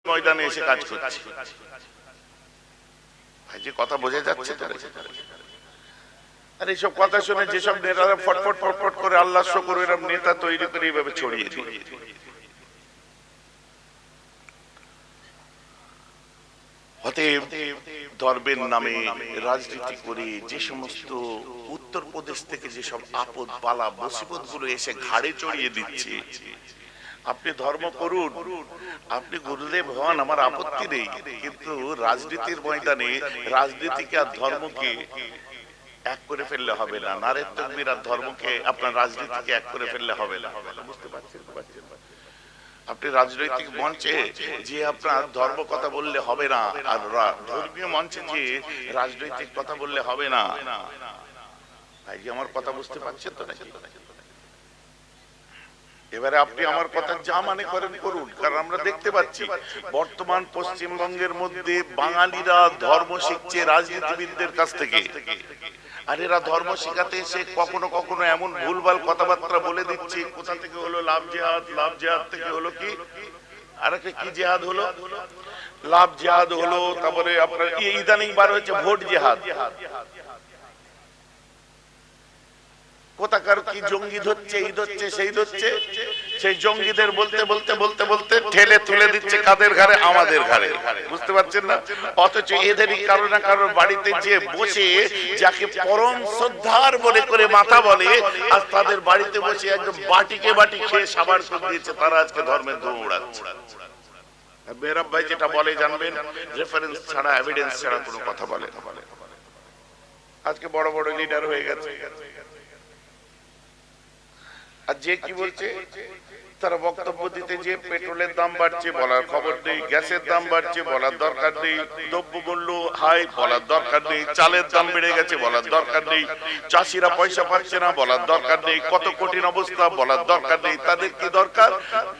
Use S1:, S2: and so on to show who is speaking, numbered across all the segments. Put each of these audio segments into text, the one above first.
S1: ময়দানে এসে কাজ করছি। ভাই যে কথা বোঝা যাচ্ছে তো? আর এইসব কথা শুনে যেসব নেতারা ফটফট ফটফট করে আল্লাহ শুকর এরকম নেতা তৈরি করে এইভাবে ছড়িয়ে দিয়ে ধর্মের নামে রাজনীতি করে যে সমস্ত উত্তরপ্রদেশ থেকে যেসব আপদ বালা মুসিবত গুলো এসে ঘাড়ে চড়িয়ে দিচ্ছে, আপনি ধর্ম করুন, আপনি গুরুদেব হন, আমার আপত্তি নেই, কিন্তু রাজনীতির ময়দানে রাজনীতিকে আর ধর্মকে এক করে ফেললে হবে না। নারে তাকবীর আর ধর্মকে আপনার রাজনীতিকে এক করে ফেললে হবে না। বুঝতে পারছেন? আপনি রাজনৈতিক মঞ্চে যে আপনার ধর্ম কথা বললে হবে না, আর ধর্মীয় মঞ্চে যে রাজনৈতিক কথা বললে হবে না। ভাই আমার কথা বুঝতে পারছেন তো নাকি? এবারে আপনি আমার কথা যা মানে করেন করুন, কারণ আমরা দেখতে পাচ্ছি বর্তমান পশ্চিমবঙ্গের মধ্যে বাঙালিরা ধর্ম শিখছে রাজনীতিবিদদের কাছ থেকে। আর এরা ধর্ম শিখাতে এসে কখনো কখনো এমন ভুলভাল কথাবার্তা বলে দিচ্ছে। কোথা থেকে হলো লাভ জেহাদ, লাভ জেহাদ থেকে হলো কি আর একটা কি জেহাদ হলো, লাভ জেহাদ হলো, তারপরে আপনার ইদানিং বার হয়েছে ভোট জেহাদ। কোথাকার কি জঙ্গি ধরছে, এই ধরছে সেই ধরছে, সেই জঙ্গিদের বলতে বলতে বলতে বলতে ঠেলে তুলে দিচ্ছে কাদের ঘাড়ে? আমাদের ঘাড়ে। বুঝতে পারছেন না? অথচ এদেরই কারো না কারোর বাড়িতে যে বসে যাকে পরম শ্রদ্ধার বলে করে মাথা বলে, আজ তাদের বাড়িতে বসে একদম বাটিকে বাটি খেয়ে সাবার করে দিয়েছে, তারা আজকে ধর্মের দৌড় উড়াচ্ছে। মেহরাব ভাই যেটা বলে জানবেন, রেফারেন্স ছাড়া, এভিডেন্স ছাড়া কোনো কথা বলে না। আজকে বড় বড় লিডার হয়ে গেছে, আর যে কি বলছে, তারা বক্তব্য দিতে যে পেট্রোলের দাম বাড়ছে বলার খবর নেই, গ্যাসের দাম বাড়ছে বলার দরকার নেই, দ্রব্যমূল্য হাই বলার দরকার নেই, চালের দাম বেড়ে গেছে বলার দরকার নেই, চাষিরা পয়সা পাচ্ছে না বলার দরকার নেই, কত কঠিন অবস্থা বলার দরকার নেই। তাদের কি দরকার?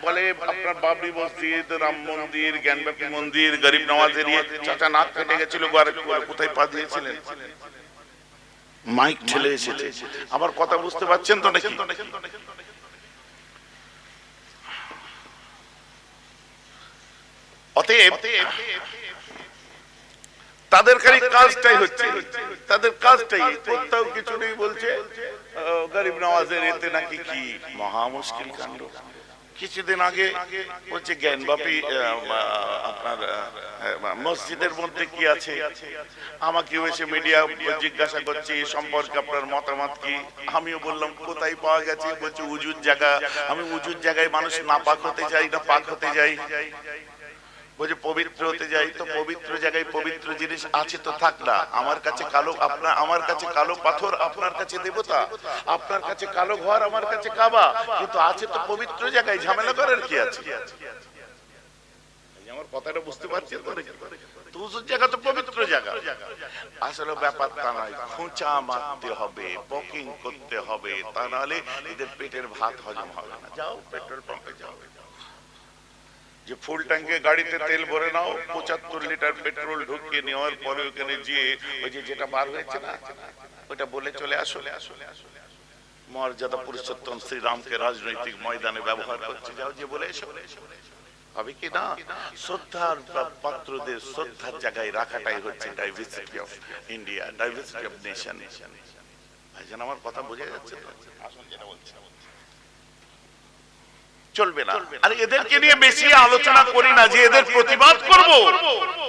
S1: বলে আপনার বাবরি মসজিদ, রাম মন্দির, জ্ঞানব্যাপী মন্দির, গরিব নওয়াজের চাচা নাক কেটে গেছিল, কোথায় পা দিয়েছিলেন? মাইক ঠেলে এসেছে। আমার কথা বুঝতে পারছেন তো নাকি? অতএব তাদের খালি কাজটাই হচ্ছে, তাদের কাজটাই, কোথাও কিছু নেই। বলছে গরিব নওয়াজের এতে নাকি কি মহা মুশকিল কাণ্ড। কিছুদিন আগে বলছে জ্ঞানব্যাপী আপনার মসজিদের মধ্যে কি আছে, আমাকেও এসে মিডিয়া জিজ্ঞাসা করছে এ সম্পর্কে আপনার মতামত কি। আমিও বললাম কোথায় পাওয়া গেছে, বলছে উজুর জায়গা। আমি উজুর জায়গায় মানুষ না পাক হতে যাই না পাক হতে যাই? বলছে পবিত্র হতে যাই। তো পবিত্র জায়গায় পবিত্র জিনিস আছে তো থাক না। আমার কাছে কালো, আপনার আমার কাছে কালো পাথর, আপনার কাছে দেবতা, আপনার কাছে কালো ঘর, আমার কাছে কাবা, কিন্তু আছে তো পবিত্র জায়গায়, ঝামেলা করার কি আছে? আমার কথাটা বুঝতে পারছি তো? উজুর জায়গা তো পবিত্র জায়গা। আসলে ব্যাপারটা নয়, খোঁচা মারতে হবে, বকিং করতে হবে, তা নাহলে এদের পেটের ভাত হজম হবে না। যাও পেট্রোল পাম্পে যাও, যে ফুল ট্যাঙ্কে গাড়িতে তেল ভরে নাও, 75 লিটার পেট্রোল ঢুকিয়ে নেওয়ার পরে ওখানে যে ওই যে যেটা বার হয়েছে না, ওটা বলে চলে আসলে মর্যাদা পুরুষোত্তম শ্রীরামকে রাজনৈতিক ময়দানে ব্যবহার করছে। যাও যে বলে এসো, হবে কি না? শ্রদ্ধার পাত্রদের শ্রদ্ধার জায়গায় রাখাটাই হচ্ছে diversity of India, diversity of nation. ভাইজান আমার কথা বোঝা যাচ্ছে তো? আসল যেটা বলছি চলবে না। আর এদেরকে নিয়ে বেশি আলোচনা করি না, যে এদের প্রতিবাদ করব।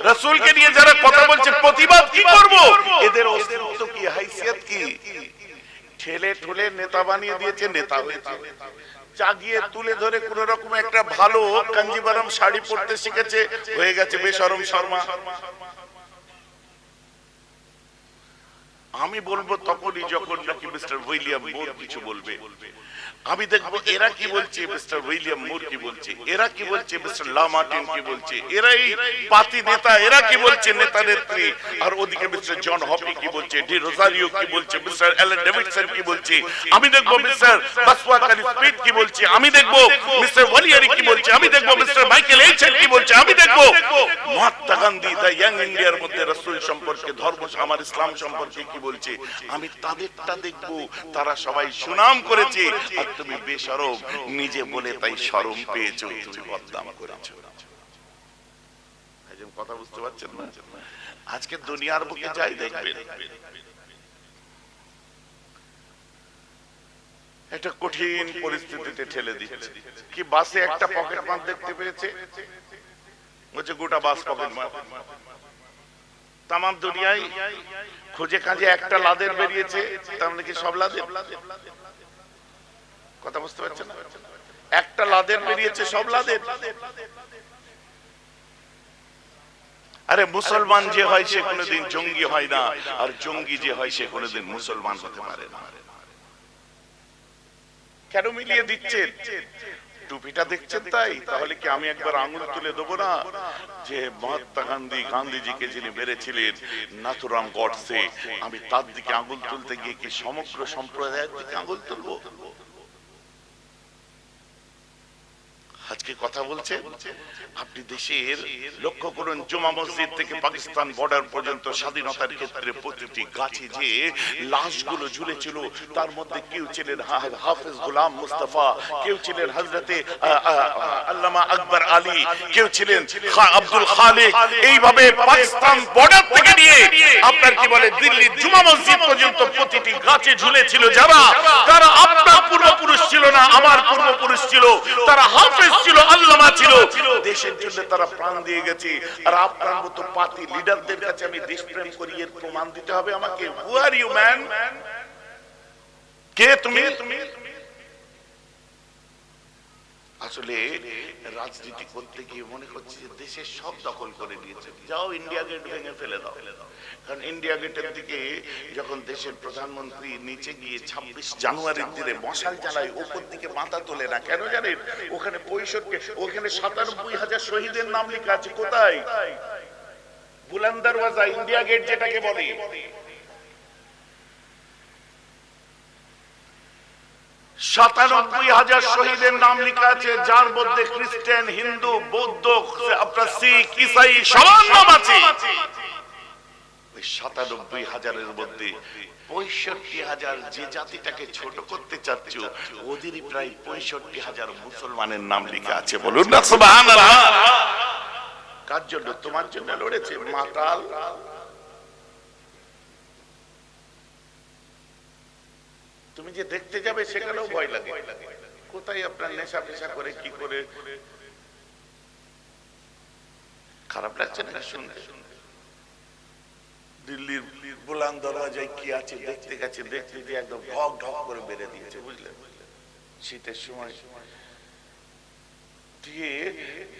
S1: রাসূলকে নিয়ে যারা কথা বলছে প্রতিবাদ কি করব? এদের অস্তিত্ব কি, হাইসিয়ত কি? ঠেলে ঠুলে নেতা বানিয়ে দিয়েছে, নেতা হয়েছে। চাগিয়ে তুলে ধরে কোন রকম একটা ভালো কাঞ্জিবারাম শাড়ি পরতে শিখেছে, হয়ে গেছে বেশরম শর্মা। আমি বলবো তখনই যখন নাকি মিস্টার উইলিয়াম মুর কিছু বলবে। আমি দেখবো এরা কি বলছে, মিস্টার উইলিয়াম মুর কি বলছে, এরা কি বলছে, মিস্টার লা মার্টিন কি বলছে, এরাই পাতি নেতা, এরা কি বলছে নেতা নেত্রী। আর ওদিকে মিস্টার জন হপি কি বলছে, ডি রোজারিও কি বলছে, মিস্টার অ্যালান ডেভিডসন কি বলছে। আমি দেখবো মিস্টার বাসওয়া কারি স্পিড কি বলছে, আমি দেখবো মিস্টার ওয়ালিয়ারি কি বলছে, আমি দেখবো মিস্টার মাইকেল এইচেন কি বলছে, আমি দেখবো মহাত্মা গান্ধী দ্য ইয়াং ইন্ডিয়ার মধ্যে রাসূল সম্পর্কে, ধর্ম আমার ইসলাম সম্পর্কে কি বলছে। আমি তাদেরটা দেখবো, তারা সবাই সুনাম করেছে। আর তুমি বেশরম নিজে বলে তাই শরম পেয়েছো, তুমি বদনাম করেছো। কথা বুঝতে পারছেন না? আজকে দুনিয়ার বুকে যাই দেখবেন একটা কঠিন পরিস্থিতিতে ঠেলে দিচ্ছে। কি বাসে একটা পকেট মার দেখতে পেয়েছে, বলছে গোটা বাস পকেট মার। তাম দুনিয়ায় খুঁজে কাজে একটা লাদের বেরিয়েছে, তার মানে কি সব লাদের? কথা বুঝতে পারছেন না? একটা লাদের বেরিয়েছে, সব লাদের? আরে মুসলমান যে হয় সে কোনোদিন জঙ্গি হয় না, আর জঙ্গি যে হয় সে কোনোদিন মুসলমান হতে পারে না। কেন মিলিয়ে দিচ্ছেন? টুপিটা দেখছেন তাই? তাহলে কি আমি একবার আঙুল তুলে দেবো না যে মহাত্মা গান্ধী, গান্ধীজিকে যিনি মেরেছিলেন, নাথুরাম গডসে, আমি তার দিকে আঙুল তুলতে গিয়ে কি সমগ্র সম্প্রদায়ের দিকে আঙুল তুলবো? আজকে কথা বলছে আপনি দেশের লক্ষ্য করুন, জুমা মসজিদ থেকে পাকিস্তান বর্ডার পর্যন্ত স্বাধীনতার ক্ষেত্রে প্রতিটি গাছে যে লাশগুলো ঝুলেছিল, তার মধ্যে কেউ ছিলেন হাফেজ গোলাম মুস্তাফা, কেউ ছিলেন হযরতে আল্লামা আকবর আলী, কেউ ছিলেন আব্দুল খালেক। এইভাবে পাকিস্তান বর্ডার থেকে নিয়ে আপনার কি বলে দিল্লির জুমা মসজিদ পর্যন্ত প্রতিটি গাছে ঝুলেছিল যারা, তারা আপনার পূর্বপুরুষ ছিল না, আমার পূর্বপুরুষ ছিল, তারা হাফেজ ছিল, আল্লামা ছিল, দেশের জন্য তারা প্রাণ দিয়ে গেছে। আর আপনার মতো পার্টি লিডারদের কাছে আমি দেশপ্রেম করি এর প্রমাণ দিতে হবে আমাকে? হু আর ইউ ম্যান? কে তুমি? আসলে রাজনীতি করতে গিয়ে মনে করছে যে দেশের সব দখল করে নিয়েছে। যাও ইন্ডিয়া গেট ভেঙে ফেলে দাও। কারণ ইন্ডিয়া গেটের দিকে যখন দেশের প্রধানমন্ত্রী নিচে গিয়ে 26 জানুয়ারির দিনে মশাল জ্বালায়, ওপর দিকে মাথা তোলে না কেন জানেন? ওখানে 97,000 শহীদের নাম লেখা আছে। কোথায়? বুলন্দ দরওয়াজা, ইন্ডিয়া গেট যেটাকে বলে। 97,000 শহীদের নাম লেখা আছে, যার মধ্যে খ্রিস্টান, হিন্দু, বৌদ্ধ, আপনার শিখ, ইসাই সবার নাম আছে। ওই 97,000-এর মধ্যে 65,000 যে জাতিটাকে ছোট করতে চাচ্ছ, ওদেরই প্রায় 65,000 মুসলমানের নাম লেখা আছে। বলুন না সুবহানাল্লাহ। কার জন্য? তোমার জন্য লড়েছে মাতাল। তুমি যে দেখতে যাবে সেখানেও ভয় লাগে। কোথায় আপনার নেশা পেশা করে কি করে? খারাপ লাগছে না শুনতে? দিল্লির বুলন্দ দরওয়াজায় কি আছে দেখতে গেছে, দেখতে দিয়ে একদম ঢক ঢক করে বেড়ে দিয়েছে, বুঝলেন? শীতের সময় দিয়ে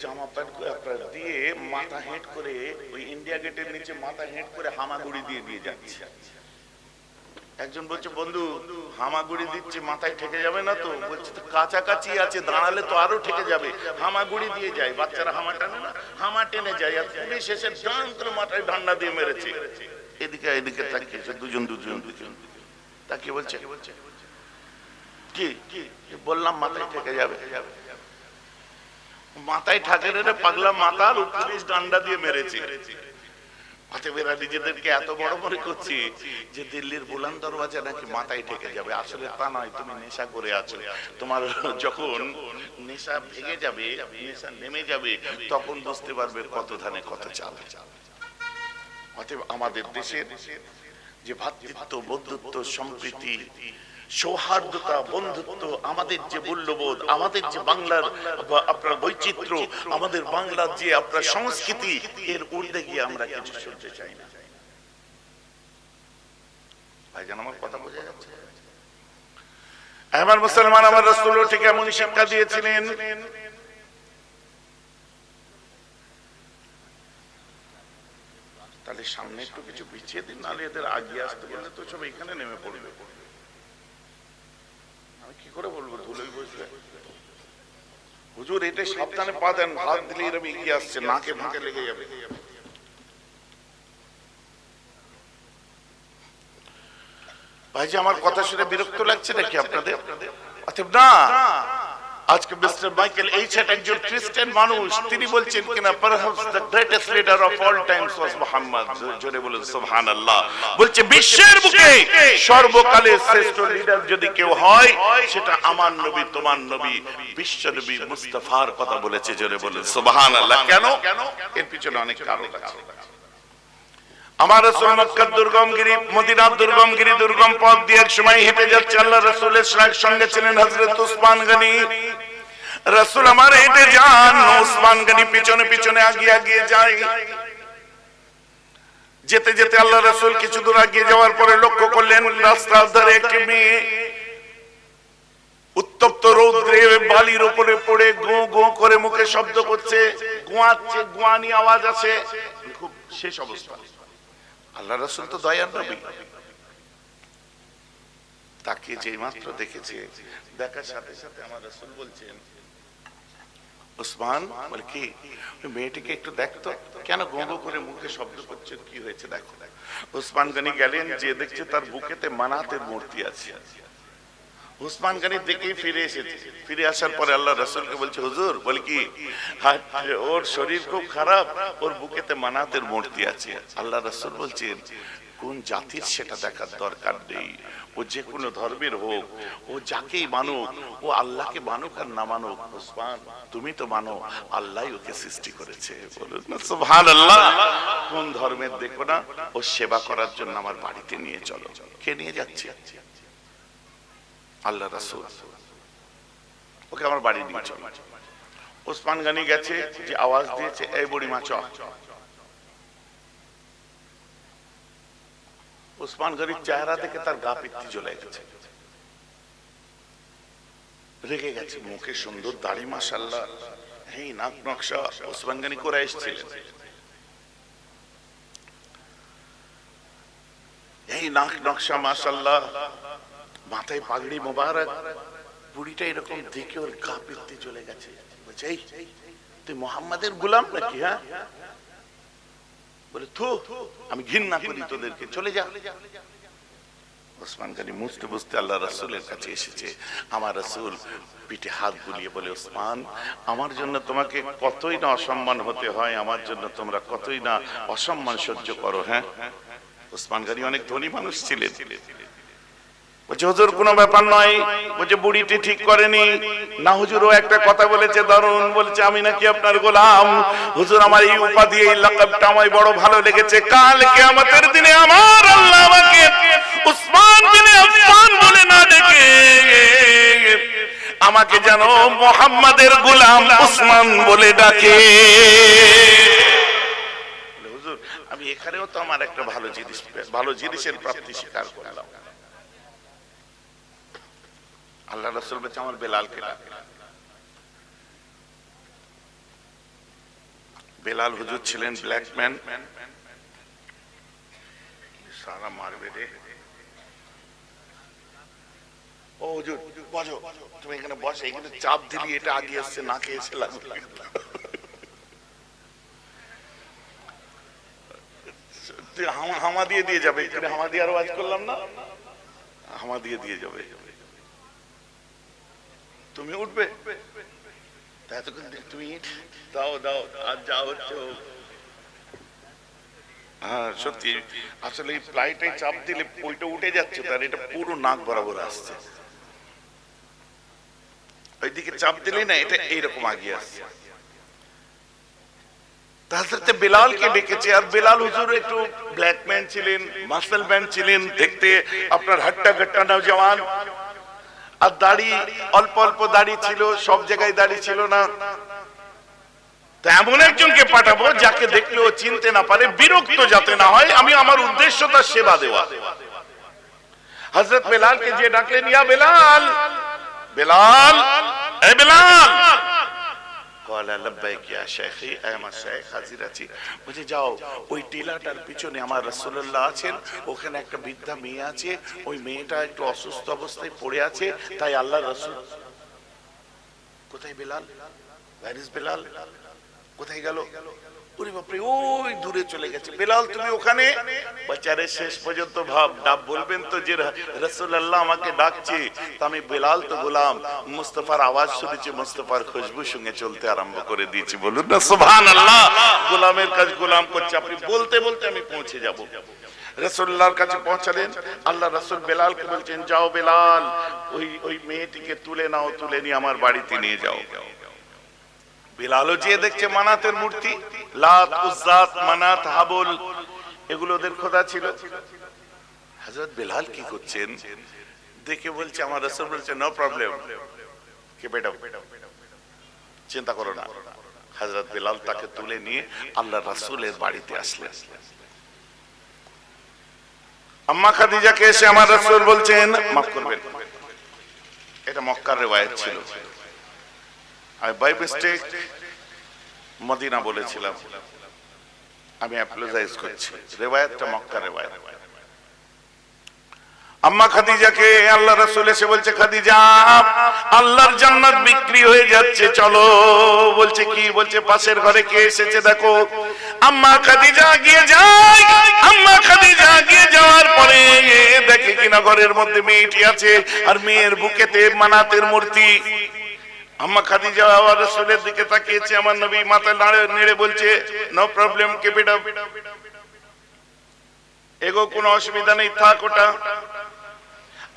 S1: জামা প্যান্ট আপনার দিয়ে মাথা হেঁট করে ওই ইন্ডিয়া গেটের নিচে মাথা হেঁট করে হামাগুড়ি দিয়ে দিয়ে যাচ্ছে। একজন বলছে, বন্ধু হামাগুড়ি দিচ্ছে, মাথায় ঠেকে যাবে না তো? বলছে তো কাছাকাছি আছে, দাঁড়ালে তো আরো ঠেকে যাবে। হামাগুড়ি দিয়ে যায়, বাচ্চারা হামা টানে না, হামা টেনে যায়, আর পুলিশ এসে ডান করে মাথায় ডান্ডা দিয়ে মেরেছে। এদিকে এদিকে তাকিয়েছে, দুজন তাকিয়ে বলছে কি বললাম মাথায় ঠেকে যাবে। মাথায় ঠাকে রে পাগলা মাতাল, পুলিশ ডান্ডা দিয়ে মেরেছে। এরা নিজেদেরকে এত বড় মনে করছি যে দিল্লির বুলন্দ দরওয়াজা নাকি মাথায় ঠেকে যাবে। আসলে তা নয়, তুমি নেশা করে আছো। তোমার যখন নেশা ভেঙে যাবে, নেশা নেমে যাবে, তখন বুঝতে পারবে কত ধানে কত চাল। অতএব আমাদের দেশের যে ভ্রাতৃত্ব, বন্ধুত্ব, সম্প্রীতি, সৌহার্দ্যতা, বন্ধুত্ব, আমাদের যে মূল্যবোধ, আমাদের যে বাংলার আপনার বৈচিত্র্য, আমাদের বাংলার যে আপনার সংস্কৃতি, এর ঊর্ধ্বে গিয়ে আমরা কিছু শুনতে চাই না। ভাইজান আমার কথা বোঝা যাচ্ছে? আমার মুসলমান, আমার রাসূল ঠিক এমনই শিক্ষা দিয়েছিলেন। তাহলে সামনে একটু কিছু পিছিয়ে দিন, নাহলে এদের আগিয়ে আসতে বললে তো সব এখানে নেমে পড়বে। কি করে বলবো? ধুলোই বসবে। হুজুর এটা সাবধানে পা দেন, হাত দিলে এরকম এগিয়ে আসছে, নাকে ফাঁকে লেগে যাবে। ভাই যে আমার কথা শুনে বিরক্ত লাগছে নাকি আপনাদের? অতএব না, আজকে মিস্টার মাইকেল এইচেট একজন খ্রিস্টান মানুষ, তিনি বলছেন কিনা perhaps the greatest leader of all times was Muhammad. জোরে বলুন সুবহানাল্লাহ। বলছে বিশ্বের বুকে সর্বকালের শ্রেষ্ঠ লিডার যদি কেউ হয় সেটা আমার নবী, তোমার নবী, বিশ্ব নবী মুস্তাফার কথা বলেছে। জোরে বলুন সুবহানাল্লাহ। কেন? এর পিছনে অনেক কারণ আছে। আমার রাসূল মক্কার দুর্গমগিরি, মদিনার দুর্গমগিরি, দুর্গম পথ দিয়ে এক সময় হেঁটে যাচ্ছে। আল্লাহ রাসূলের সঙ্গে ছিলেন হযরত উসমান গনি। রাসূল আমার হেঁটে যান, উসমান গনি পিছনে পিছনে আগিয়ে যায়। যেতে যেতে আল্লাহ রাসূল কিছু দূর আগিয়ে যাওয়ার পরে লক্ষ্য করলেন রাস্তার ধারে একটি মেয়ে উত্তপ্ত রৌদ্রে বালির উপরে পড়ে গো গো করে মুখে শব্দ করছে, গোয়াচ্ছে, গোয়ানি আওয়াজ আছে, খুব শেষ অবস্থা। আল্লাহ রাসূল তো দয়ার নবী, তাকে যেই মাত্র দেখেছে, দেখার সাথে সাথে আমার রাসূল বলছেন, উসমান, বলে কি মেয়েটিকে একটু দেখতো, কেন গো গো করে মুখে শব্দ করছে, কি হয়েছে দেখো। উসমান গনি গেলেন, যে দেখছে তার বুকেতে মানাতের মূর্তি আছে। উসমান গনি দেখেই ফিরে এসেছে। ফিরে আসার পরে আল্লাহ রাসূলকে বলছে, হুজুর, বলে কি ওর শরীর খুব খারাপ, ওর বুকেতে মানাতের মূর্তি আছে। আল্লাহ রাসূল বলছেন, কোন জাতির সেটা দেখার দরকার নেই, ও যে কোনো ধর্মের হোক, ও যাকেই মানুক, ও আল্লাহকে মানুক আর না মানুক, উসমান তুমি তো মানো, আল্লাহই ওকে সৃষ্টি করেছে। বলুন না সুবহানাল্লাহ। কোন ধর্মের দেখো না, ও সেবা করার জন্য আমার বাড়িতে নিয়ে চলো। কে নিয়ে যাচ্ছে? আল্লাহ রাসূল। ওকে আমার বাড়ি নিয়ে চলো। উসমান গনি গেছে, যে আওয়াজ দিয়েছে, এই বুড়িমা চ। উসমান গনির চেহারা দেখে তার গা পিত্তি জ্বলে গেছে, রেগে গেছে। মুখে সুন্দর দাড়ি, মাশাআল্লাহ, এই নাক নকশা। উসমান গনি কুরাইশ ছিলেন, এই নাক নকশা, মাশাআল্লাহ, মাথায় পাগড়ি মোবারক। বুড়িটা এরকম দেখে ওর গা পিত্তি চলে গেছে। বলছে, এই তুই মুহাম্মাদের গোলাম নাকি? হ্যাঁ। বলে, থু, আমি ঘৃণা করি তোদেরকে, চলে যা। উসমান গনি বুঝতে বুঝতে আল্লাহ রাসূলের কাছে এসেছে। আমার রাসূল পিঠে হাত বুলিয়ে বলে, উসমান, আমার জন্য তোমাকে কতই না অসম্মান হতে হয়, আমার জন্য তোমরা কতই না অসম্মান সহ্য করো। হ্যাঁ। উসমান গনি অনেক ধনী মানুষ ছিলেন। বলছে, হুজুর কোনো ব্যাপার নয়। বলছে, বুড়িটি ঠিক করেনি না হুজুর, ও একটা কথা বলেছে দারুণ। বলছে, আমি নাকি আপনার গোলাম। হুজুর, আমার এই উপাধি, এই লাকাবটা আমায় বড় ভালো লেগেছে। কাল কিয়ামতের দিনে আমার আল্লাহ আমাকে উসমান বিন আফফান বলে না ডেকে আমাকে যেন মুহাম্মাদের গোলাম উসমান বলে ডাকে। হুজুর, আমি এখানেও তো আমার একটা ভালো জিনিসের প্রাপ্তি স্বীকার করলাম। আল্লাহ রাসূল বলছে, আমার বেলালকে ডাক। বেলাল হুজুর ছিলেন ব্ল্যাকম্যান। সারা মারবে রে। ও হুজুর, বসো, তুমি এখানে বসে, এখানে চাপ দিলি এটা আগে আসছে, নাকে এসে লাগবে। হামা দিয়ে যাবে। এখানে হামা দিয়ে আরো আজ করলাম না, হামা দিয়ে যাবে। তুমি উঠবে, তুমি দাও দাও, আর যা হচ্ছে। হ্যাঁ সত্যি, আসলে এই ফ্লাইটে চাপ দিলে ওইটা উঠে যাচ্ছে, তার এটা পুরো নাক বরাবর আসছে। ওইদিকে চাপ দিলে না, এটা এইরকম আগিয়ে আসছে। তাহলে বেলালকে ডেকেছে। আর বেলাল হুজুর একটু ব্ল্যাকম্যান ছিলেন, মাসেল ম্যান ছিলেন, দেখতে আপনার হাট্টা ঘাট্টা নওজওয়ান। আর দাড়ি, অল্প অল্প দাড়ি ছিল, সব জায়গায় দাড়ি ছিল না। এমন একজনকে পাঠাবো যাকে দেখলে ও চিনতে না পারে, বিরক্ত যাতে না হয়। আমি আমার উদ্দেশ্য তার সেবা দেওয়া। হযরত বেলালকে যে ডাকলেন, ইয়া বেলাল, বেলাল, এ বেলাল। কলা লাব্বাইক ইয়া শাইখি, আয় আমার শাইখ, হাজির আছি। বলে, যাও, ওই টিলাটার পিছনে আমার রাসূলুল্লাহ আছেন, ওখানে একটা বৃদ্ধা মেয়ে আছে, ওই মেয়েটা একটু অসুস্থ অবস্থায় পড়ে আছে, তাই আল্লাহ রাসূল। কোথায় বেলাল? Where is Belal? কোথায় গেল? ওরে বাপরে ওই দূরে চলে গেছে। বেলাল তুমি ওখানে? বেচারে শেষ পর্যন্ত ভাব ডাব বলবেন তো যে রাসূলুল্লাহ আমাকে ডাকছে, তা আমি বেলাল তো গোলাম, মুস্তাফার আওয়াজ শুনেছি, মুস্তাফার খুশবু সঙ্গে চলতে আরম্ভ করে দিয়েছি। বলুন না সুবহানাল্লাহ। গোলামের কাজ গোলাম করছে, আপনি বলতে বলতে আমি পৌঁছে যাব। রাসূলুল্লাহর কাছে পৌঁছালেন, আল্লাহ রাসূল বেলালকে বলছেন, যাও বেলাল ওই মেয়েটিকে তুলে নাও, তুলে নিয়ে আমার বাড়িতে নিয়ে যাও। বেলালও যে দেখছে মানাতের মূর্তি, লাত, উজ্জাত, মানাত, হাবল, এগুলো ওদের খোদা ছিল। হযরত বেলাল কি করছেন দেখে বলছে, আমার রাসূল বলছে নো প্রবলেম, কে বেটা চিন্তা করো না। হযরত বেলাল তাকে তুলে নিয়ে আল্লাহ রাসূলের বাড়িতে আসলেন। আম্মা খাদিজাকে এসে আমার রাসূল বলছেন, মাফ করবেন, এটা মক্কার রিওয়ায়াত ছিল, আমি বাই মিস্টেক মদিনা বলেছিলাম, আমি অ্যাপোলোজাইজ করছি, রিওয়ায়াতটা মক্কার রিওয়ায়াত। আম্মা খাদিজাকে আল্লাহ রাসূল এসে বলছে, খাদিজা আল্লাহর জান্নাত বিক্রি হয়ে যাচ্ছে, চলো। বলছে কি? বলছে পাশের ঘরে কে এসেছে দেখো। আম্মা খাদিজা গিয়ে যায়। আম্মা খাদিজা গিয়ে যাওয়ার পরে দেখে কিনা ঘরের মধ্যে মেয়েটি আছে, আর মেয়ের বুকেতে মানাতের মূর্তি। আম্মা খাদিজা আর রাসূলের দিকে তাকিয়েছে, আমার নবী মাথা নেড়ে বলছে, নো প্রবলেম, কে বেটা এগো, কোনো অসুবিধা নেই, থাক ওটা।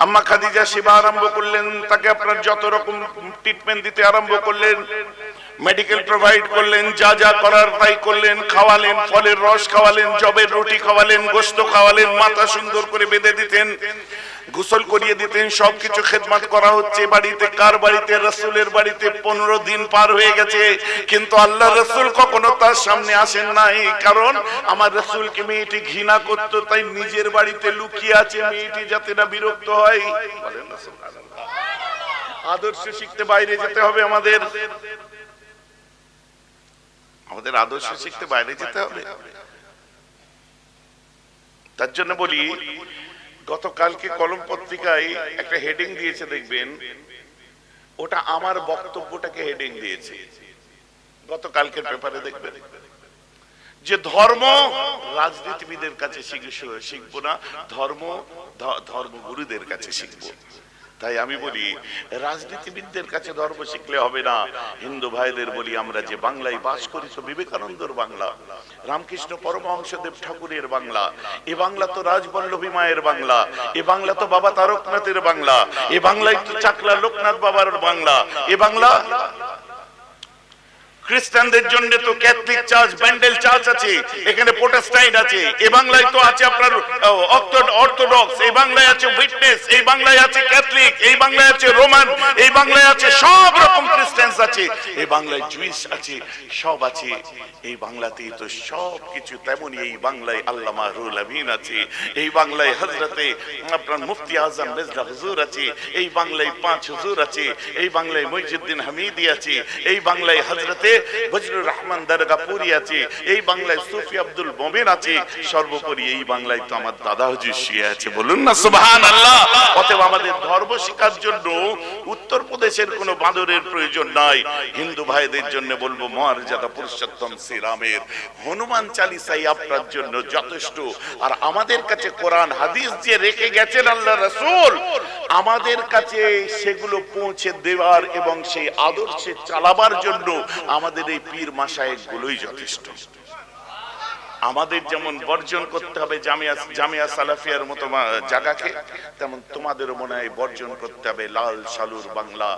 S1: আম্মা খাদিজা সেবা আরম্ভ করলেন, তাকে আপনার যত রকম ট্রিটমেন্ট দিতে আরম্ভ করলেন, মেডিকেল প্রোভাইড করলেন, যা যা করার তাই করলেন, খাওয়ালেন, ফলের রস খাওয়ালেন, জবের রুটি খাওয়ালেন, গোশত খাওয়ালেন, মাথা সুন্দর করে বেঁধে দিতেন, গোসল করিয়ে দিতেন, সবকিছু খেদমত করা হচ্ছে। বাড়িতে কার বাড়িতে? রাসূলের বাড়িতে। 15 দিন পার হয়ে গেছে, কিন্তু আল্লাহ রাসূল কখনো তার সামনে আসেন নাই, কারণ আমার রাসূলকে মেয়েটি ঘৃণা করত, তাই নিজের বাড়িতে লুকিয়ে আছে, মেয়েটি যাতে না বিরক্ত হয়। বলেন না সুবহানাল্লাহ। আদর্শ শিখতে বাইরে যেতে হবে, আমাদের আদর্শ শিখতে বাইরে যেতে হবে। তার জন্য বলি, গতকালকে কলম পত্রিকায় একটা হেডিং দিয়েছে, দেখবেন ওটা আমার বক্তব্যটাকে হেডিং দিয়েছে। গতকালকের পেপারে দেখবেন যে ধর্ম রাজনীতিবিদের কাছে শিখবো না, ধর্মগুরুদের কাছে শিখবো। তাই আমি বলি, রাজনীতিবিদদের কাছে ধর্ম শিখলে হবে না। হিন্দু ভাইদের বলি, আমরা যে বাংলায় বাস করি, তো বিবেকানন্দর বাংলা, রামকৃষ্ণ পরমহংসদেব ঠাকুরের বাংলা, এ বাংলা তো রাজবল্লভী মায়ের বাংলা, এ বাংলা তো বাবা তারকনাথের বাংলা, এ বাংলায় তো চাকলা লোকনাথ বাবার বাংলা, এ বাংলা খ্রিস্টানদের জন্য তো ক্যাথলিক চার্চ, ব্যান্ডেল চার্চ আছে, এখানে প্রোটেস্ট্যান্ট আছে, এই বাংলায় তো আছে আপনার অর্থোডক্স, এই বাংলায় আছে উইটনেস, এই বাংলায় আছে ক্যাথলিক, এই বাংলায় আছে রোমান, এই বাংলায় আছে সব রকম খ্রিস্টানস আছে, এই বাংলায় জুইশ আছে, সব আছে। এই বাংলাতেই তো সব কিছু, তেমনি এই বাংলায় আল্লামা রুহুল আমিন আছে, এই বাংলায় হযরতে আপনার মুফতি আজম মির্জা হুজুর আছে, এই বাংলায় 5 হুজুর আছে, এই বাংলায় মইজুদ্দিন হামিদি আছে, এই বাংলায় হযরতে বজলুর রহমান দরগাপুরি আছে, এই বাংলায় সুফি আব্দুল মোমেন আছে, সর্বোপরি এই বাংলায় তো আমার দাদা হুজুর শুয়ে আছে। বলুন না সুবহানাল্লাহ। অতএব আমাদের ধর্ম শিক্ষার জন্য উত্তরপ্রদেশের কোনো বাঁদরের প্রয়োজন নাই। হিন্দু ভাইদের জন্য বলবো, মর্যাদা পুরুষোত্তম শ্রীরামের হনুমান চালিসাই আপনার জন্য যথেষ্ট। আর আমাদের কাছে কোরআন হাদিস যে রেখে গেছেন আল্লাহ রাসূল, আমাদের কাছে সেগুলো পৌঁছে দেওয়ার এবং সেই আদর্শে চালাবার জন্য আমাদের এই পীর মাশায়েখ গুলোই যথেষ্ট। আমাদের যেমন বর্জন করতে হবে জামিয়া সালাফিয়ার মতো জায়গাকে, তেমন তোমাদেরও মনে হয় বর্জন করতে হবে লাল সালুর বাংলা,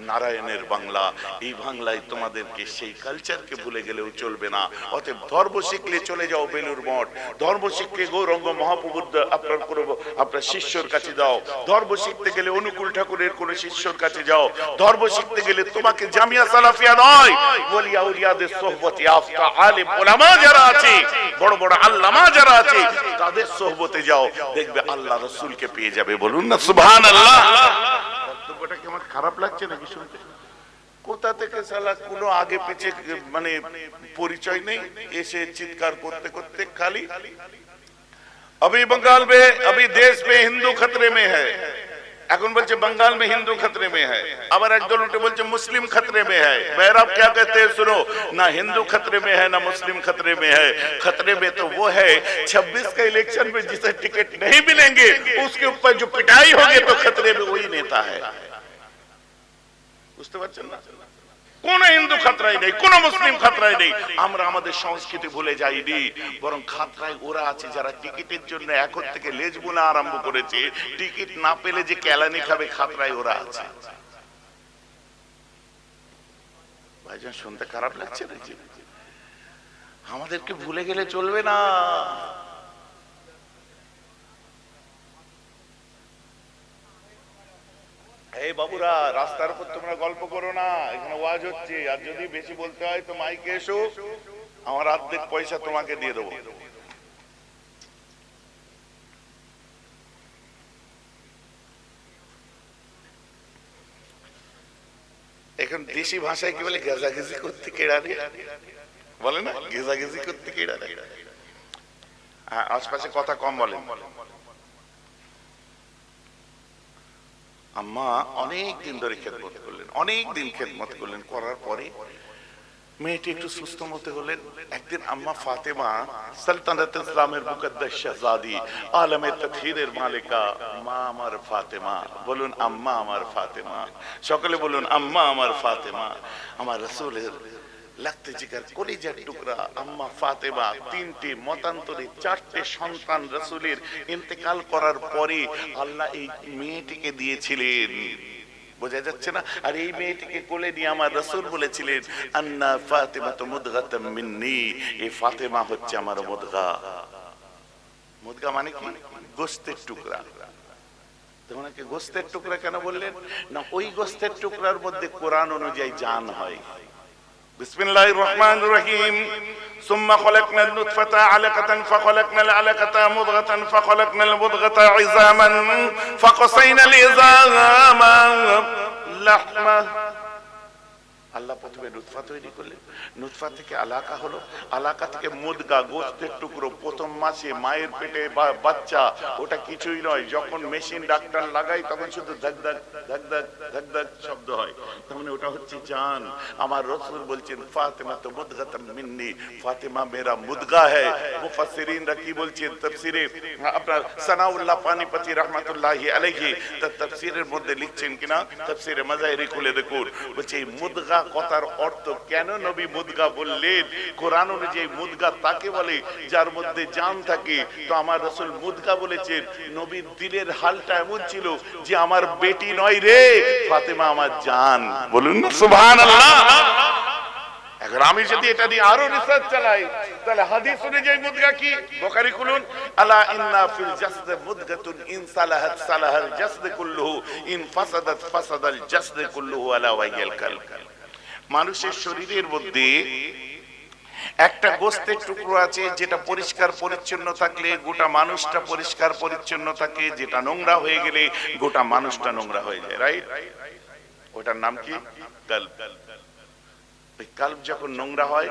S1: নারায়ণের বাংলা। এই বাংলায় তোমাদেরকে সেই কালচারকে ভুলে গেলেও চলবে না। অতএব ধর্ম শিখলে চলে যাও বেলুর মঠ, ধর্ম শিখলে গৌরঙ্গ মহাপ্রভুর আপনার শিষ্যর কাছে যাও, ধর্ম শিখতে গেলে অনুকূল ঠাকুরের কোন শিষ্যর কাছে যাও, ধর্ম শিখতে গেলে তোমাকে জামিয়া সালাফিয়া নয়, ওলিয়া উলিয়াদের সোহবতে আফতা আলেম ওলামা যারা আছে, বড় বড় আল্লামা যারা আছে, তাদের সোহবতে যাও, দেখবে আল্লাহ রাসূলকে পেয়ে যাবে। বলুন না সুবহানাল্লাহ। বক্তব্যটা কি আমার খারাপ লাগছে নাকি শুনতে? কোথা থেকে সালা কোনো আগে পিছে মানে পরিচয় নেই, এসে চিৎকার করতে করতে খালি अभी बंगाल में, अभी देश में हिंदू खतरे में है, এখন বলছে बंगाल में हिंदू खतरे में है, আবার একদল উঠে বলছে मुस्लिम खतरे में है। बहरहाल क्या कहते हैं सुनो, ना हिंदू खतरे में है ना मुस्लिम खतरे में है, खतरे में तो वो है 26 का इलेक्शन में जिसे टिकट नहीं मिलेंगे उसके ऊपर जो पिटाई होगी तो खतरे में वही नेता है। বুঝতে পারছেন না? কোন হিন্দু খতরাই নেই, কোন মুসলিম খতরাই নেই। আমরা আমাদের সংস্কৃতি ভুলে যাইনি, বরং খতরায় ওরা আছে যারা টিকিটের জন্য এখন থেকে লেজ বোনা আরম্ভ করেছে। টিকিট না পেলে যে কেলানি খাবে, খতরায় ওরা আছে। ভাইজান শুনতে খারাপ লাগছে না? আমাদেরকে ভুলে গেলে চলবে না। এই বাবুরা, রাস্তার উপর তোমরা গল্প করো না, এখানে ওয়াজ হচ্ছে। আর যদি বেশি বলতে হয় তো মাইকে এসো, আমার অর্ধেক পয়সা তোমাকে দিয়ে দেবো। এখন দেশি ভাষায় কি বলে, গেজাগেজি করতে কেড়ারে বলে না, গেজাগেজি করতে কেড়ারে। হ্যাঁ, আশপাশে কথা কম বলেন। আম্মা অনেক দিন ধরে খেদমত করলেন, অনেক দিন খেদমত করলেন, করার পরে মেয়েটি একটু সুস্থ মতে হলেন। একদিন আম্মা ফাতেমা, সালতানাত ইসলামের মুকদ্দাস শাহজাদি, আলমে তকদীরের মালিকা, মা আমার ফাতেমা, বলুন আম্মা আমার ফাতেমা, সকলে বলুন আম্মা আমার ফাতেমা, আমার রাসূলের লাগতে জিগার কলিজার টুকরা আম্মা ফাতেমা, তিনটি মতান্তরে চারটে সন্তান রাসূলের ইন্তেকাল করার পরে আল্লাহ এই মেয়েটিকে দিয়েছিলেন। বোঝা যাচ্ছে না? আর এই মেয়েটিকে কোলে নিয়ে আমার রাসূল বলেছিলেন, আন্না ফাতিমাতু মুদগাতাম মিন্নি, এই ফাতেমা হচ্ছে আমার মুদগা। মুদগা মানে কি? গোশতের টুকরা। তোমাকে গোশতের টুকরা কেন বললেন? না, ওই গোশতের টুকরার মধ্যে কোরআন অনুযায়ী জান হয়। বিসমিল্লাহির রহমানির রহিম। সুম্মা খালাকনাল নুতফাতা আলাকাতান ফাখালাকনাল আলাকাতা মুদগাতান ফাখালাকনাল মুদগাতা ইযামান ফাকাসাইনাল ইযামা লাহমা। আল্লাহ প্রথমে নুতফা তৈরি করলেন, নুতফা থেকে আলাকা হলো, আলাকা থেকে মুদগা, গোশতের টুকরো। প্রথম মাসে মায়ের পেটে বাচ্চা, ওটা কিছুই নয়। যখন মেশিন ডাক্তার লাগাই তখন শুধু ধাক ধাক ধাক ধাক ধাক ধাক শব্দ হয়, তার মানে ওটা হচ্ছে জান। আমার রাসূল বলছেন, ফাতেমা তো মুদগাতাম মিন্নি, ফাতেমা মেরা মুদগা है। মুফাসসিরিনরা কি বলছেন তাফসীরে, আপনার সানাউল্লাহ পানিপতি রাহমাতুল্লাহি আলাইহি তার তাফসীরের মধ্যে লিখছেন কিনা, তাফসীরে মাযাহিরি খুলে দেখুন, বলছে এই মুদগা কথার অর্থ কেন নবী মুদগা বললেন। কোরআন অনুযায়ী মুদগা তাকে বলে যার মধ্যে জান থাকে। তো আমার রাসূল মুদগা বলেছেন, নবীর দিলের হালটা এমন ছিল যে আমার বেটি নয় রে, ফাতেমা আমার জান। বলুন না সুবহানাল্লাহ। এখন আমি যদি এটা দিয়ে আরো রিসার্চ চালাই, তাহলে হাদিস অনুযায়ী মুদগা কি? বুখারী খুলুন, আলা ইন্না ফিল জাসদ মুদগাতুন ইন সালাহাত সালাহাল জাসদ কুল্লুহু ইন ফাসাদাত ফাসাদাল জাসদ কুল্লুহু আলা ওয়াইয়াল কালব। মানুষের শরীরের মধ্যে একটা গোশতের টুকরো আছে যেটা পরিষ্কার পরিচ্ছন্ন থাকলে গোটা মানুষটা পরিষ্কার পরিচ্ছন্ন থাকে, যেটা নোংরা হয়ে গেলে গোটা মানুষটা নোংরা হয়ে যায়, রাইট? ওটার নাম কি? কলব। ওই কলব যখন নোংরা হয়,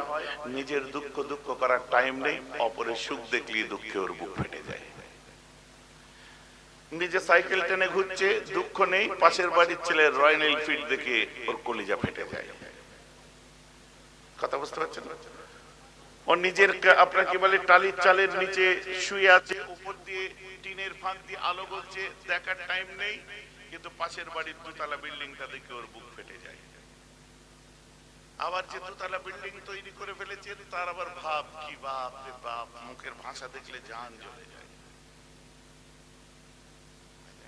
S1: নিজের দুঃখ দুঃখ করার টাইম নেই, অপরের সুখ দেখলে দুঃখে ওর বুক ফেটে যায়। নিজে সাইকেল টেনে ঘুরছে, দুঃখ নেই, পাশের বাড়ির ছেলে রয়্যাল এনফিল্ড দেখে ওর কলিজা ফেটে যায়। কথা বুঝতে পারছেন? ও নিজের আপনার কি বলে টালির চালের নিচে শুয়ে আছে, উপর দিয়ে টিনের ফাঁক দিয়ে আলো জ্বলছে, দেখার টাইম নেই, কিন্তু পাশের বাড়ির দোতলা বিল্ডিংটা দেখে ওর বুক ফেটে যায়। আবার যে দোতলা বিল্ডিং তৈরি করে ফেলেছেন তার আবার ভাব কি, বাপ রে বাপ, মুখের ভাষা দেখলে জান জ্বলে যায়।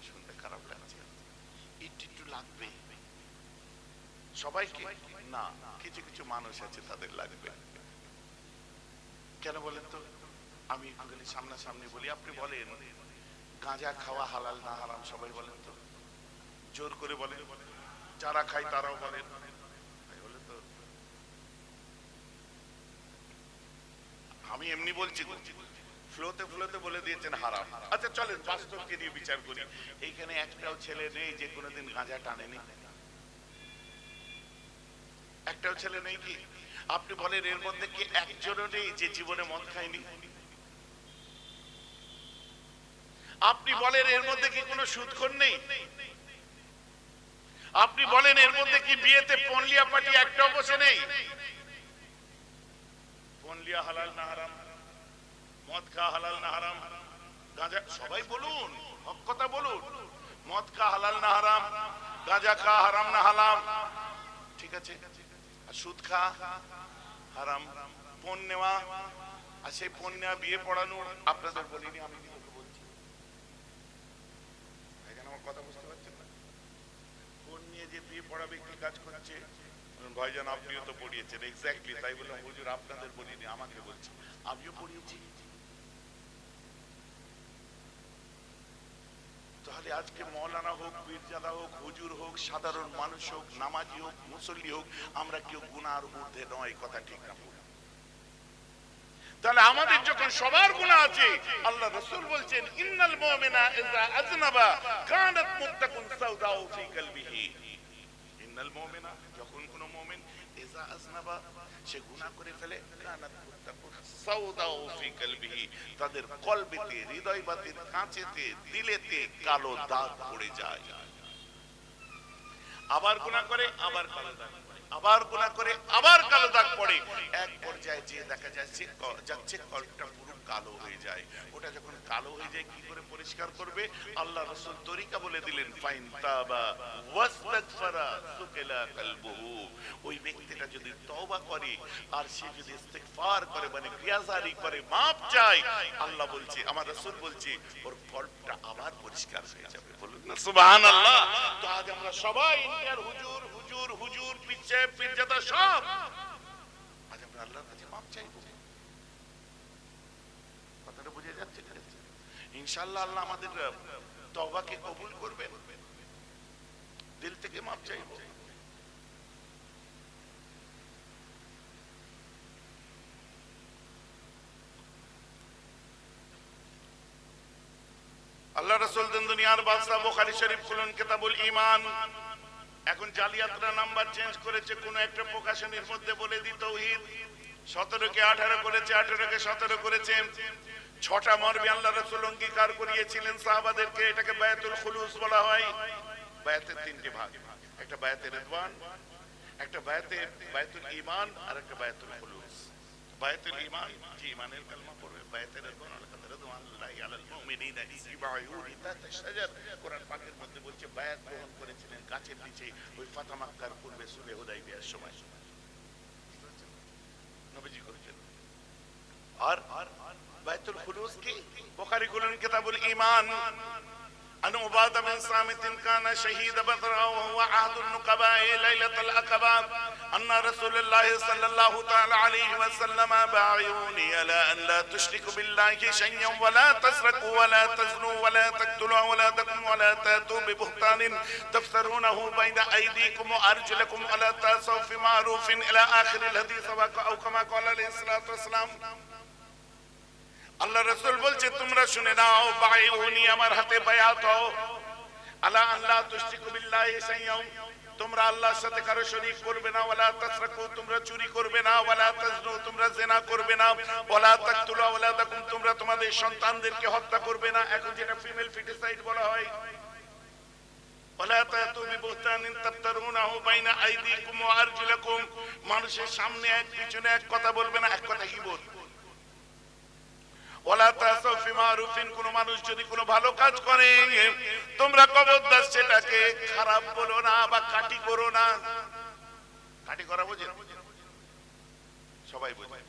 S1: শুনতে খারাপ লাগছে, একটু লাগবে সবাইকে না, কিছু কিছু মানুষ আছে তাদের লাগবে। কেন বলেন তো? আমি সামনাসামনি বলি, আপনি বলেন গাঁজা খাওয়া হালাল না হারাম, সবাই বলেন তো, জোর করে বলেন। যারা খায় তারাও বলেন, তো আমি এমনি বলছি, ফ্লোতে ফ্লোতে বলে দিয়েছেন হারাম। আচ্ছা চলেন বাস্তবকে নিয়ে বিচার করি। এইখানে একটাও ছেলে নেই যে কোনোদিন গাঁজা টানেনি, একটাও ছেলে নেই কি? আপনি বলেন এর মধ্যে কি একজনও নেই যে জীবনে মদ খায়নি? আপনি বলেন এর মধ্যে কি কোনো সুদখোর নেই? আপনি বলেন এর মধ্যে কি বিয়েতে পনলিয়া পার্টি একটাও বসে নেই? পনলিয়া হালাল না হারাম? মদ খা হালাল না হারাম? গাঁজা, সবাই বলুন, হক কথা বলুন। মদ খা হালাল না হারাম? গাঁজা খা হারাম না হালাল? ঠিক আছে। আর সুদ খা হারাম। পণ নেওয়া, আর সেই পণ নেওয়া বিয়ে পড়ানো আপনাদের বলিনি, আমি কিন্তু বলছি। এখানে আমার কথা বুঝতে পারছেন না? পণ নিয়ে যে বিয়ে পড়াবে কি কাজ করছে? ভাইজান আপনিও তো পড়িয়েছেন। এক্স্যাক্টলি তাই বললাম হুজুর আপনাদের বলিনি, আমাকে বলছি, আমিও পড়িয়েছি। তাহলে আজকে মৌলানা হোক, পীরজাদা হোক, হুজুর হোক, সাধারণ মানুষ হোক, নামাজি হোক, মুসল্লি হোক, আমরা কেউ গুনার ঊর্ধ্বে নয়, কথা ঠিক না? তাহলে আমাদের যখন সবার গুনাহ আছে, আল্লাহ রাসূল বলছেন ইন্নাল মুমিনা ইযা আযনাবা কানাত মুত্তাকুন সাউদাউ ফি কলবিহি। ইন্নাল মুমিনা, যখন কোন মুমিন ইযা আযনাবা, সে গুনাহ করে ফেলে, কানাত মুত্তাকুন সাউদাউ ফি কলবিহি, তাদের কলবেতে, হৃদয়বাতের কাঁচেতে, দিলেতে কালো দাগ পড়ে যায়। আবার গুনাহ করে, আবার কালো দাগ, আবার গুনাহ করে, আবার কালো দাগ পড়ে। এক পর্যায়ে যে দেখা যায় যাচ্ছে কলটা পুরো কালো হয়ে যায়। ওটা যখন কালো হয়ে যায় কি করে পরিষ্কার করবে? আল্লাহ রাসূল তরিকা বলে দিলেন, ফাইন তাবা ওয়াস্তাগফারা সুকিলা কলবুহু। ওই ব্যক্তিটা যদি তওবা করে আর সে যদি ইস্তিগফার করে, মানে ক্রিয়াজারি করে, মাপ চায়, আল্লাহ বলছে, আমার রাসূল বলছে, ওর কলটা আবার পরিষ্কার হয়ে যাবে। বলুন না সুবহানাল্লাহ। তো আজ আমরা সবাই ইন্ডিয়ার হুজুর হুজুর হুজুর, পিচ্ছে পীরজাদা সব, আজ আমরা আল্লাহর কাছে মাপ চাইবো। কথাটা বুঝে যাচ্ছে? ইনশাআল্লাহ আল্লাহ আমাদের তওবাকে কবুল করবেন, দিল থেকে মাপ চাইবো। আল্লাহ রাসূল দেন দুনিয়ার বাদশা। বুখারী শরীফ খুলুন, কিতাবুল ঈমান। এখন জালিয়াতরা নাম্বার চেঞ্জ করেছে, কোন একটা প্রকাশনীর মধ্যে বলে দি তাওহীদ 17 কে 18 করেছে, 18 কে 17 করেছে। 6টা মর্মে আল্লাহ রাসূল অঙ্গীকার করিয়েছিলেন সাহাবাদেরকে, এটাকে বায়াতুল খুলুস বলা হয়। বায়াতের 3টে ভাগ, একটা বায়াতে রিদওয়ান, একটা বায়াতুল ঈমান, আর একটা বায়াতুল খুলুস। বায়াতুল ঈমান, যে ঈমানের কালমা পড়বে। বায়াতে রিদওয়ান, রিদওয়ানুল্লাহি আলাল মুমিনিনা ইয ইউবাইউনা তাহতা শাজার। কোরআন পাকের মধ্যে বলছে বায়াত গ্রহণ করেছিলেন গাছের নিচে, ওই ফাতহ মক্কার পূর্বে সুলহ হুদাইবিয়ার সময় নবীজি করেছেন। আর বায়াতুল খুলুস কি? বুখারী খুলুন, কিতাবুল ঈমান। عن عبادة بن صامت كان شهيد بدر وهو عهد النقباء ليلة العقبة أن رسول الله صلى الله تعالى عليه وسلم باعوني على أن لا تشركوا بالله شيئا ولا تسرقوا ولا تزنوا ولا تقتلوا أولادكم ولا تأتوا ببهتان تفترونه بين أيديكم وأرجلكم ولا تعصوا في معروف إلى آخر الحديث أو كما قال عليه الصلاة والسلام। আল্লাহ রাসূল বলছে তোমরা শুনে নাও, বায়উনি, আমার হাতে বায়াত হও, আলা আল্লাহ তুশরিকু বিল্লাহি শাইআ, তোমরা আল্লাহর সাথে কারো শরীক করবে না, ওয়ালা তাসরাকু, তোমরা চুরি করবে না, ওয়ালা তাজনু, তোমরা জিনা করবে না, ওয়ালা তাকতুলু আওলাদাকুম, তোমরা তোমাদের সন্তানদেরকে হত্যা করবে না। এখন যেটা ফিমেল ফিটিসাইড বলা হয়। ওয়ালা তাতু বিবুহতানিন তাফতারুনাহু বাইনা আইদিকুম ওয়া আরজুলাকুম, মানুষের সামনে এক পিছনে এক কথা বলবে না। এক কথা কি বল? ওয়ালা তাসাউ ফি মারুফিন, কোন মানুষ যদি কোনো ভালো কাজ করে তোমরা খবরদার সেটাকে খারাপ বলো না বা কাটি করো না। কাটি করা বুঝেন? সবাই বোঝে।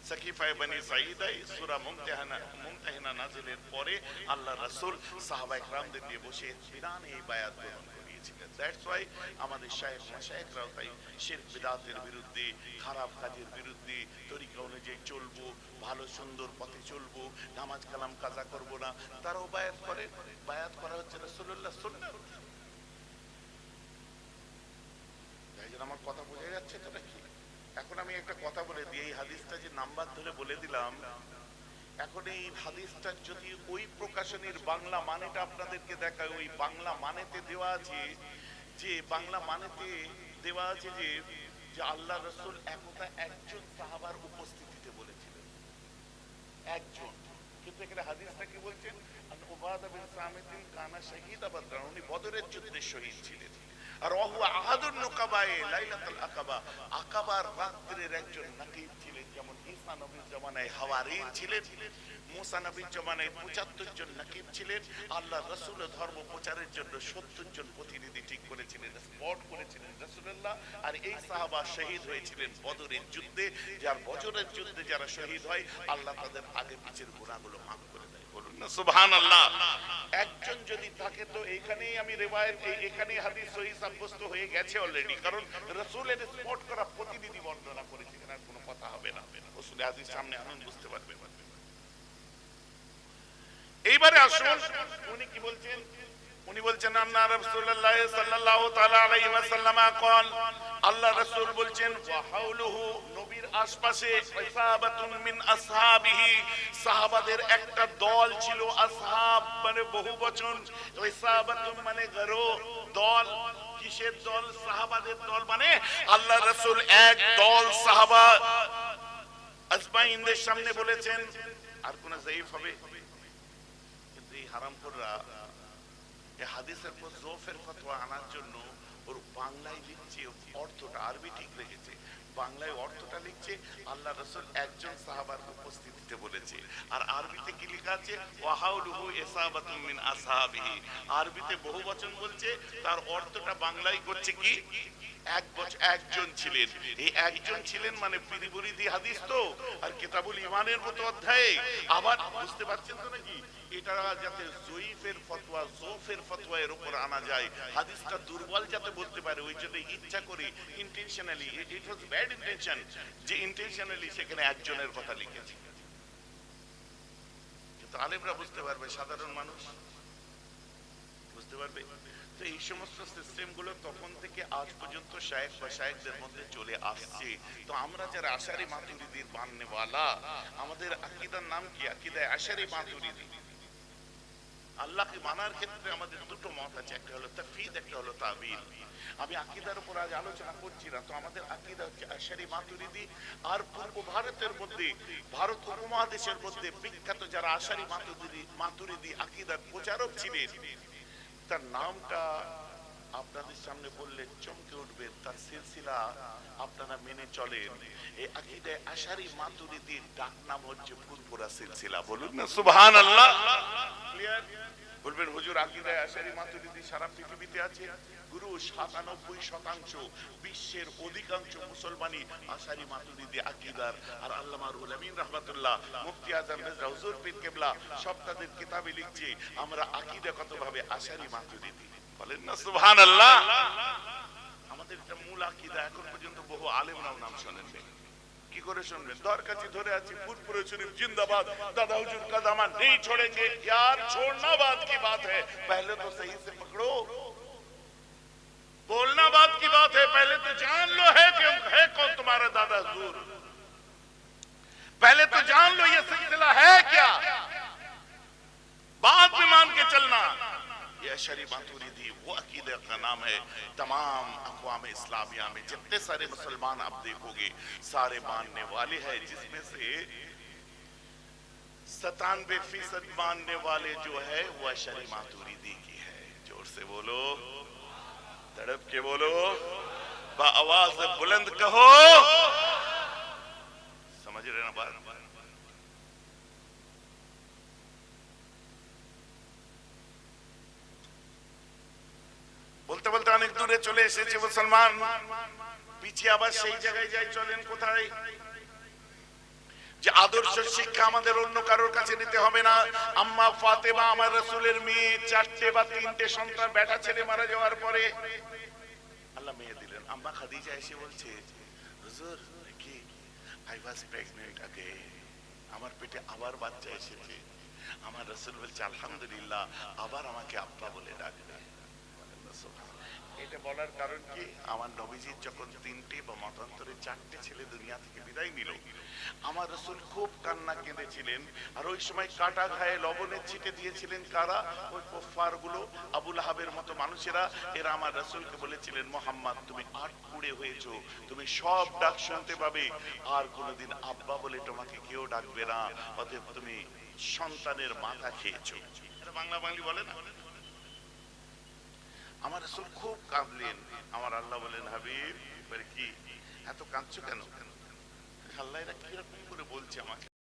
S1: সাকিফা বনি সাঈদা সূরা মুমতাহিনা নাযিলের পরে আল্লাহ রাসূল সাহাবা ইকরামদের নিয়ে বসে বিরান এই বায়াত গ্রহণ করিয়েছিলেন। দ্যাটস ওয়াই আমাদের শায়েখ মাশায়েখরাও তাই শিরক বিদআতের বিরুদ্ধে, খারাপ কাজের বিরুদ্ধে, তরিকা অনুযায়ী চলবো, ভালো সুন্দর পথে চলবো, নামাজ কালাম কাজা করব না, তারাও বায়াত করে। বায়াত করা হচ্ছে রাসূলুল্লাহর সুন্নাত। ভাইজান আমার কথা বোঝা যাচ্ছে তো নাকি? এখন আমি একটা কথা বলে দিই, এই হাদিসটা যে নাম্বার ধরে বলে দিলাম, এখন এই হাদিসটা যদি ওই প্রকাশনীর বাংলা মানেটা আপনাদেরকে দেখায়, ওই বাংলা মানেতে দেওয়া আছে যে, বাংলা মানেতে দেওয়া আছে যে আল্লাহ রাসূল একদা একজন সাহাবার উপস্থিতিতে বলেছিলেন, একজন, কিন্তু কিন্তু এখানে হাদিসটা কি বলছেন, উবাদা বিন সামিত কানা শাহীদা বদর, উনি বদরের যুদ্ধে শহীদ ছিলেন। আর ওহু আহাদুন নুকাবায়ে লাইলাতুল আকাবা, আকাবার রাত্রির একজন নাকিব ছিলেন। যেমন ঈসা নবীর জামানায় হাওয়ারিন ছিলেন, মুসা নবীর জামানায় 75 জন নাকিব ছিলেন, আল্লাহ রাসূলের ধর্ম প্রচারের জন্য 70 জন প্রতিনিধি ঠিক করেছিলেন, স্পট করেছিলেন রাসূলুল্লাহ। আর এই সাহাবা শহীদ হয়েছিলেন বদরের যুদ্ধে। যার বদরের যুদ্ধে যারা শহীদ হয়, আল্লাহ তাদের আগে পিছের গুনাহগুলো মাফ করে দেয়। বলুন না সুবহানাল্লাহ। একজন যদি থাকে তো এখানেই আমি রিওয়ায়াত, এখানেই হাদিস সহিহ সাব্যস্ত হয়ে গেছে অলরেডি, কারণ রাসূলের স্পট করা প্রতিনিধি বর্ণনা করেছে, এখানে আর কোনো কথা হবে না। রাসূলের হাদিস সামনে আনুন, বুঝতে পারবেন। এইবারে আসুন উনি কি বলছেন। উনি বলছেন আন্না রাসূলুল্লাহ সাল্লাল্লাহু তাআলা আলাইহি ওয়াসাল্লাম قال, আল্লাহ রাসূল বলছেন ওয়া হাওলুহু, নবীর আশপাশে ইসাবাতুন মিন আসহাবিহি, সাহাবাদের একটা দল ছিল। আসহাব মানে বহুবচন, ইসাবাতুন মানে গরো, দল। কিসের দল? সাহাবাদের দল। মানে আল্লাহ রাসূল এক দল সাহাবা আজমাইনদের সামনে বলেছেন। আর কোন যায়িফ হবে? কিন্তু এই হারামখোররা এই হাদিসের পর জোফের ফতোয়া আনার জন্য ওর বাংলায় লিখছে, অর্থটা আরবি ঠিক রেখেছে, বাংলায় অর্থটা লিখছে আল্লাহ রাসূল একজন সাহাবার উপস্থিতিতে বলেছে। আর আরবিতে কি লেখা আছে? ওয়াহাউলুহু ইসাবাতুম মিন আসহাবিহি। আরবিতে বহুবচন বলছে, তার অর্থটা বাংলায় করছে কি? একজন ছিলেন। এই একজন ছিলেন মানে বিবরণী হাদিস তো, আর কিতাবুল ঈমানের মতো অধ্যায়ে আবার বুঝতে পারছেন তো নাকি? এটা যাতে জয়ীফের ফতোয়া, জোফের ফতোয়া এর উপর আনা যায়, হাদিসটা দুর্বল যাতে বলতে পারে, ওই জন্য ইচ্ছা করে intentionally, it was bad intention, যে ইন্টেনশনালি সেখানে একজনের কথা লিখেছে। কিন্তু আলেমরা বুঝতে পারবে, সাধারণ মানুষ বুঝতে পারবে। তো এই সমস্ত সিস্টেম গুলো তখন থেকে আজ পর্যন্ত শায়েখ বা শায়েখদের মধ্যে চলে আসছে। তো আমরা যারা আশারি মাতুরিদির মাননেওয়ালা, আমাদের আকীদার নাম কি? আকীদায়ে আশারি মাতুরিদি। আল্লাহকে মানার ক্ষেত্রে আমাদের দুটো মত আছে, একটা হলো তাফওয়ীদ, একটা হলো তা'বীল। আমি আকীদার উপর আজ আলোচনা করছি না, তো আমাদের আকীদা হচ্ছে আশারি মাতুরিদি। আর পূর্ব ভারতের মধ্যে, ভারত উপমহাদেশের মধ্যে বিখ্যাত যারা আশারি মাতুরিদি আকীদার প্রচারক ছিলেন, তার নামটা আপনাদের সামনে বললে চমকে উঠবে। তার সিলসিলা আপনারা মেনে চলেন। এই আকীদায়ে আশারি মাতুরিদির ডাক নাম হচ্ছে ফুরফুরা সিলসিলা। বলুন না সুবহানাল্লাহ। ক্লিয়ার? বলবেন হুজুর আকীদায়ে আশারি মাতুরিদি সারা পৃথিবীতে আছে। গুরু 97% বিশ্বের অধিকাংশ মুসলমানই আশারি মাতুরিদি আকীদার। আর আল্লামা রুহুল আমিন রাহমাতুল্লাহ, মুফতি আযম মির্জা হুজুর পীর কেবলা সব তাদের কিতাবে লিখছে আমরা আকীদাগতভাবে আশারি মাতুরিদি। বলেন না সুবহানাল্লাহ। আমাদের এটা মূল আকীদা। এখন পর্যন্ত বহু আলেমরাও নাম শোনেন। কি করে শুনবেন? দরকাছি ধরে আছে ফুরফুরে শরীফ जिंदाबाद, दादा हुजूर का दामन नहीं छोड़ेंगे। यार छोड़ना बात की बात है, पहले तो सही से पकड़ो। बोलना बात की बात है, पहले तो जान लो है कौन तुम्हारा दादा हुजूर। पहले तो जान लो ये सिलसिला है क्या, बाद में मान के चलना। ये अशरी मातुरीदी वो अकीदे का नाम है। तमाम अक़वाम इस्लामिया में जितने सारे मुसलमान आप देखोगे सारे मानने वाले हैं, जिसमें से 97% मानने वाले जो है वो अशरी मातुरीदी की है। जोर से बोलो, तड़प के बोलो, आवाज बुलंद कहो। समझ रहे ना बात? বলতে বলতে অনেক দূরে চলে এসেছে মুসলমান, পিছিয়ে আবার সেই জায়গায় যাই। চলেন কোথায়? যে আদর্শ শিক্ষা আমাদের অন্য কারোর কাছে নিতে হবে না। আম্মা ফাতেমা, আমার রাসূলের মেয়ে, 4টে বা 3টে সন্তান, বেটা ছেলে মারা যাওয়ার পরে আল্লাহ মেয়ে দিলেন। আম্মা খাদিজা এসে বলছে, হুজুর কি আই ওয়াজ প্রেগন্যান্ট अगेन, আমার পেটে আবার বাচ্চা এসেছে। আমার রাসূল বলছে আলহামদুলিল্লাহ, আবার আমাকে আব্বা বলে ডাকবে। এটা বলার কারণ কি, আমার নবীজির যখন 3টে বা মতান্তরে 4টে ছেলে দুনিয়া থেকে বিদায় নিল, আমার রাসূল খুব কান্না কেঁদেছিলেন। আর ওই সময় কাটা ঘায়ে লবণের ছিটে দিয়েছিলেন কারা? ওই কুফফার গুলো, আবু লাহাবের মতো মানুষেরা। এরা আমার রাসূলকে বলেছিলেন, মুহাম্মদ তুমি আটপুড়ে হয়েছো, তুমি সব ডাক শুনতে পাবে, আর কোনোদিন আব্বা বলে তোমাকে কেউ ডাকবে না, অতএব তুমি সন্তানের মাথা খেয়েছো। এটা বাংলা বাঙালি বলে না? আমার রাসূল খুব কাঁদলেন। আমার আল্লাহ বলেন, হাবিব, কি এত কাঁদছো কেন? আল্লাহ এরা কিরকম করে বলছে আমাকে।